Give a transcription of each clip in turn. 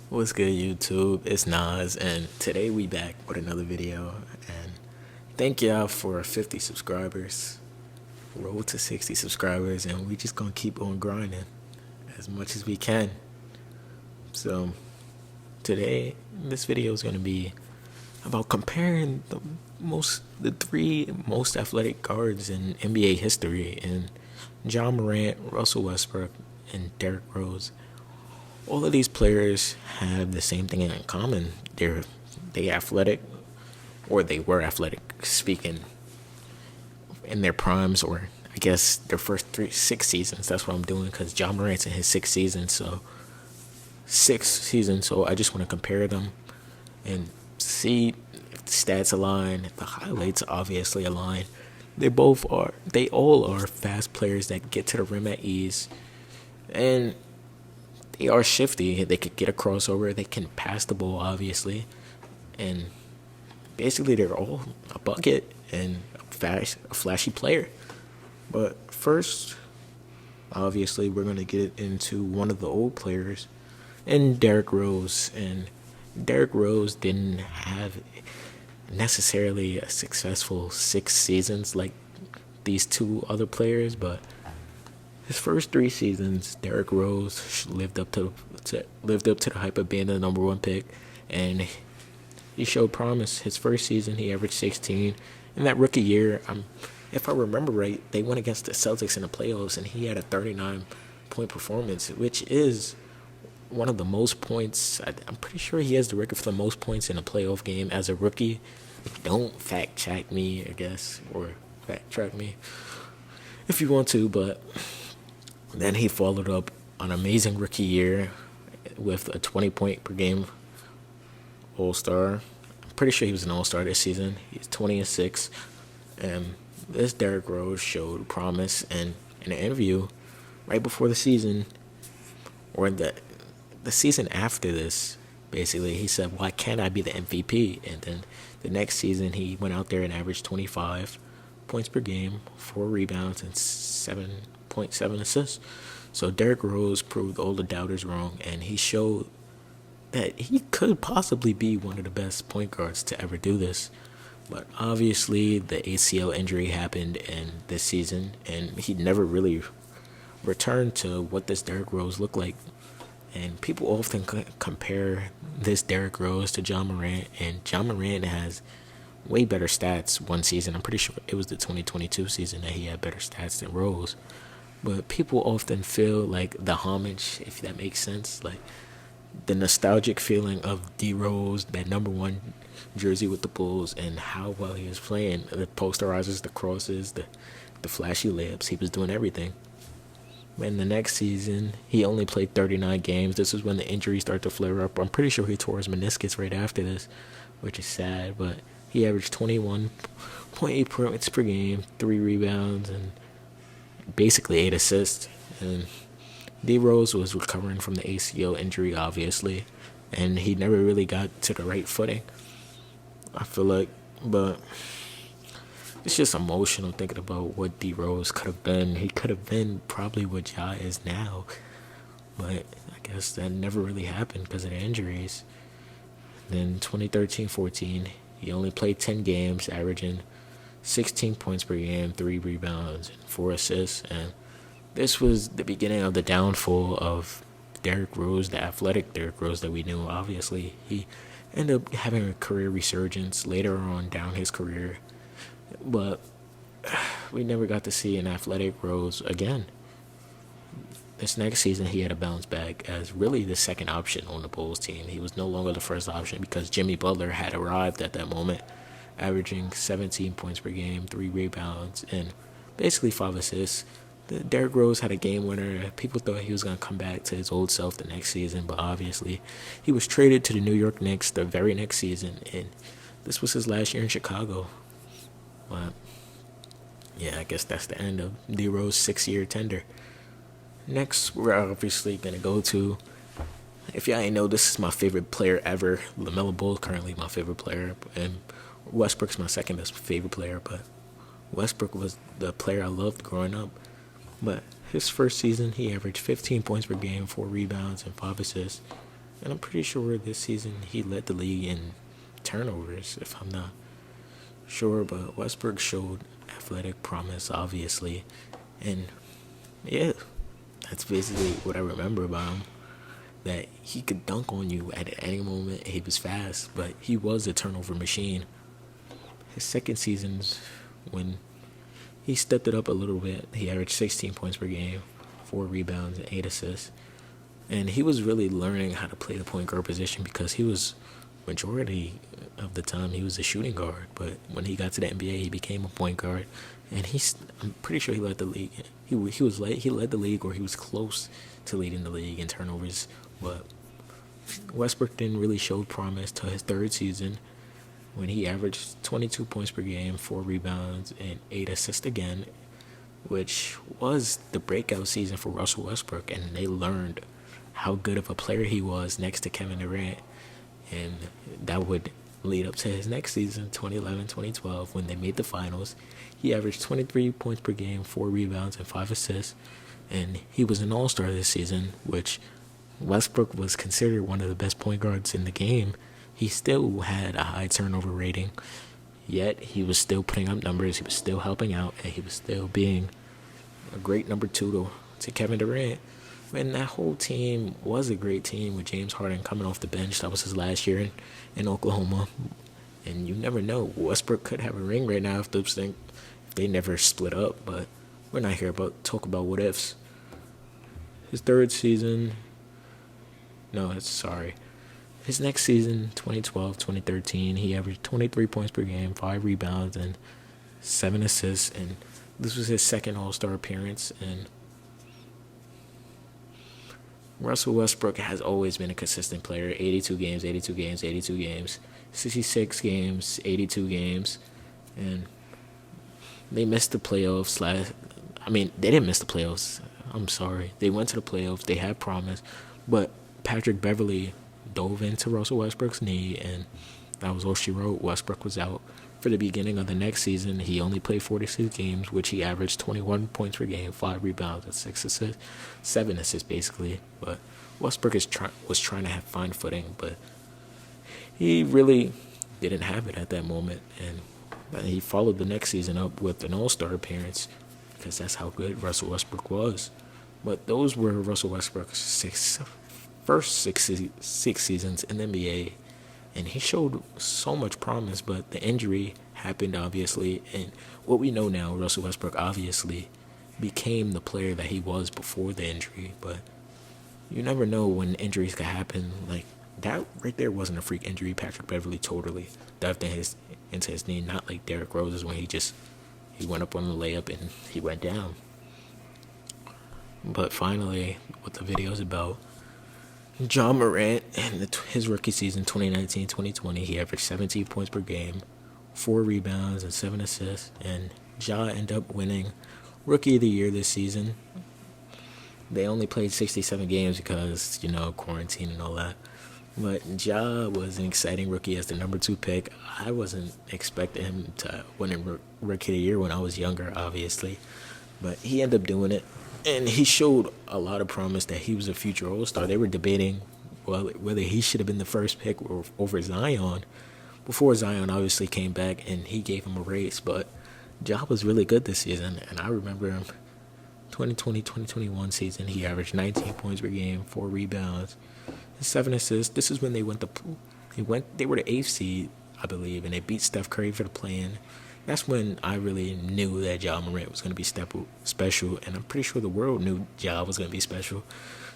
What's good, YouTube? It's Nas, and today we back with another video. And thank y'all for 50 subscribers, road to 60 subscribers, and we just gonna keep on grinding as much as we can. So today, this video is gonna be about comparing the three most athletic guards in NBA history, and John Morant, Russell Westbrook, and Derrick Rose. All of these players have the same thing in common. They athletic, or they were athletic, speaking in their primes, or I guess their first 6 seasons. That's what I'm doing because John Morant's in his sixth season, so 6 seasons. So I just want to compare them and see if the stats align, if the highlights obviously align. They all are fast players that get to the rim at ease, and they are shifty. They could get a crossover. They can pass the ball, obviously, and basically they're all a bucket and a flashy player. But first, obviously, we're gonna get into one of the old players, and Derrick Rose. And Derrick Rose didn't have necessarily a successful 6 seasons like these two other players, but his first 3 seasons, Derrick Rose lived up to the hype of being the number one pick, and he showed promise. His first season, he averaged 16. In that rookie year, if I remember right, they went against the Celtics in the playoffs, and he had a 39-point performance, which is one of the most points. I'm pretty sure he has the record for the most points in a playoff game as a rookie. Don't fact check me, I guess, or fact track me if you want to, but then he followed up an amazing rookie year with a 20-point per game All-Star. I'm pretty sure he was an All-Star this season. He's 20-6, and this Derrick Rose showed promise. And in an interview right before the season, or the season after this, basically, he said, "Why can't I be the MVP?" And then the next season, he went out there and averaged 25 points per game, 4 rebounds, and 7.7 assists. So Derrick Rose proved all the doubters wrong, and he showed that he could possibly be one of the best point guards to ever do this. But obviously, the ACL injury happened in this season, and he never really returned to what this Derrick Rose looked like. And people often compare this Derrick Rose to John Morant, and John Morant has way better stats one season. I'm pretty sure it was the 2022 season that he had better stats than Rose. But people often feel like the homage, if that makes sense, like the nostalgic feeling of D Rose, that number one jersey with the Bulls, and how well he was playing. The posterizers, the crosses, the flashy layups. He was doing everything. In the next season, he only played 39 games. This is when the injuries started to flare up. I'm pretty sure he tore his meniscus right after this, which is sad. But he averaged 21.8 points per game, 3 rebounds, and basically 8 assists. And D Rose was recovering from the ACL injury, obviously, and he never really got to the right footing, I feel like. But it's just emotional thinking about what D Rose could have been. He could have been probably what Ja is now, but I guess that never really happened because of the injuries. Then 2013-14, he only played 10 games, averaging 16 points per game, 3 rebounds, and 4 assists. And this was the beginning of the downfall of Derrick Rose, the athletic Derrick Rose that we knew. Obviously, he ended up having a career resurgence later on down his career, but we never got to see an athletic Rose again. This next season, he had to bounce back as really the second option on the Bulls team. He was no longer the first option because Jimmy Butler had arrived at that moment, averaging 17 points per game, 3 rebounds, and basically 5 assists. Derrick Rose had a game winner. People thought he was going to come back to his old self the next season, but obviously he was traded to the New York Knicks the very next season, and this was his last year in Chicago. But yeah, I guess that's the end of D Rose's 6-year tender. Next, we're obviously going to go to, if y'all ain't know, this is my favorite player ever. LaMelo Ball is currently my favorite player, and Westbrook's my second best favorite player, but Westbrook was the player I loved growing up. But his first season, he averaged 15 points per game, 4 rebounds, and 5 assists. And I'm pretty sure this season he led the league in turnovers, if I'm not sure. But Westbrook showed athletic promise, obviously. And yeah, that's basically what I remember about him. That he could dunk on you at any moment. He was fast, but he was a turnover machine. His second seasons, when he stepped it up a little bit, he averaged 16 points per game, 4 rebounds, and 8 assists. And he was really learning how to play the point guard position because he was majority of the time he was a shooting guard. But when he got to the NBA, he became a point guard, and I'm pretty sure he led the league. He led the league, or he was close to leading the league in turnovers. But Westbrook didn't really show promise till his third season, when he averaged 22 points per game, 4 rebounds, and 8 assists again, which was the breakout season for Russell Westbrook, and they learned how good of a player he was next to Kevin Durant, and that would lead up to his next season, 2011-2012, when they made the finals. He averaged 23 points per game, 4 rebounds, and 5 assists, and he was an all-star this season, which Westbrook was considered one of the best point guards in the game. He still had a high turnover rating, yet he was still putting up numbers, he was still helping out, and he was still being a great number two to Kevin Durant. And that whole team was a great team with James Harden coming off the bench. That was his last year in Oklahoma. And you never know. Westbrook could have a ring right now if they never split up. But we're not here talk about what ifs. His third season. His next season, 2012-2013, he averaged 23 points per game, 5 rebounds, and 7 assists. And this was his second All-Star appearance. And Russell Westbrook has always been a consistent player. 82 games, 82 games, 82 games. 66 games, 82 games. And they missed the playoffs they didn't miss the playoffs. I'm sorry. They went to the playoffs. They had promise. But Patrick Beverley dove into Russell Westbrook's knee, and that was all she wrote. Westbrook was out for the beginning of the next season. He only played 46 games, which he averaged 21 points per game, 5 rebounds, and 6 assists, 7 assists basically. But Westbrook was trying to find footing, but he really didn't have it at that moment. And he followed the next season up with an All-Star appearance, because that's how good Russell Westbrook was. But those were Russell Westbrook's first six seasons in the NBA, and he showed so much promise, but the injury happened, obviously. And what we know now, Russell Westbrook obviously became the player that he was before the injury, but you never know when injuries could happen. Like, that right there wasn't a freak injury. Patrick Beverley totally dived into his knee, not like Derrick Rose's when he went up on the layup and he went down. But finally, what the video is about, Ja Morant, in his rookie season, 2019-2020, he averaged 17 points per game, 4 rebounds, and 7 assists. And Ja ended up winning Rookie of the Year this season. They only played 67 games because, quarantine and all that. But Ja was an exciting rookie as the number 2 pick. I wasn't expecting him to win Rookie of the Year when I was younger, obviously. But he ended up doing it. And he showed a lot of promise that he was a future All-Star. They were debating whether he should have been the first pick over Zion, before Zion obviously came back and he gave him a race. But Ja was really good this season, and I remember him 2020-2021 season. He averaged 19 points per game, 4 rebounds, 7 assists. This is when they were the 8th seed, I believe, and they beat Steph Curry for the play-in. That's when I really knew that Ja Morant was going to be special, and I'm pretty sure the world knew Ja was going to be special.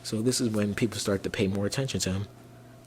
So this is when people start to pay more attention to him.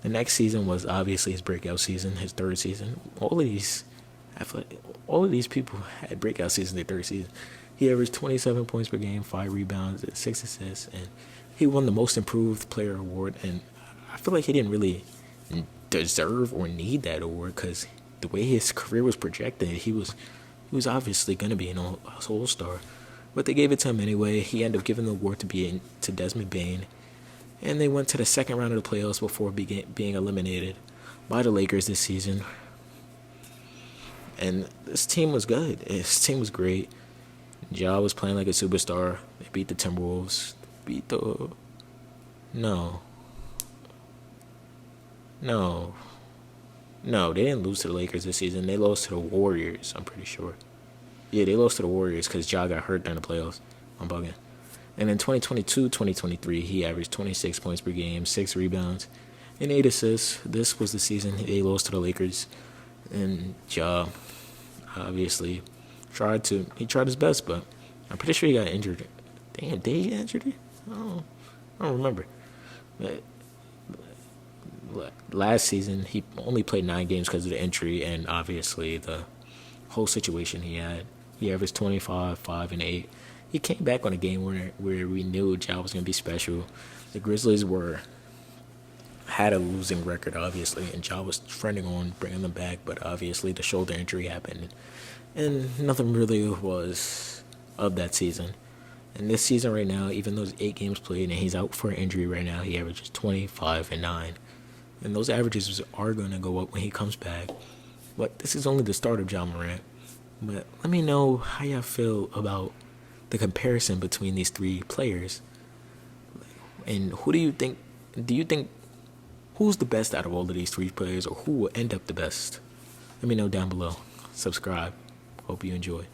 The next season was obviously his breakout season, his third season. All of these people had breakout seasons their third season. He averaged 27 points per game, 5 rebounds, and 6 assists, and he won the Most Improved Player award. And I feel like he didn't really deserve or need that award, because the way his career was projected, he was obviously going to be an All-Star. But they gave it to him anyway. He ended up giving the award to Desmond Bane. And they went to the second round of the playoffs before being eliminated by the Lakers this season. And this team was good. This team was great. Ja was playing like a superstar. They beat the Timberwolves. No, no, they didn't lose to the Lakers this season. They lost to the Warriors. I'm pretty sure. Yeah, they lost to the Warriors because Ja got hurt during the playoffs. I'm bugging. And in 2022, 2023, he averaged 26 points per game, 6 rebounds, and 8 assists. This was the season they lost to the Lakers, and Ja obviously he tried his best, but I'm pretty sure he got injured. Damn, did he get injured? I don't remember. But last season he only played 9 games because of the injury and obviously the whole situation he had. He averaged 25, 5, and 8. He came back on a game where we knew Ja was gonna be special. The Grizzlies had a losing record, obviously, and Ja was trending on bringing them back, but obviously the shoulder injury happened, and nothing really was of that season. And this season right now, even those 8 games played and he's out for an injury right now, he averages 25 and 9. And those averages are going to go up when he comes back. But this is only the start of Ja Morant. But let me know how y'all feel about the comparison between these three players. And who do you think who's the best out of all of these three players, or who will end up the best? Let me know down below. Subscribe. Hope you enjoy.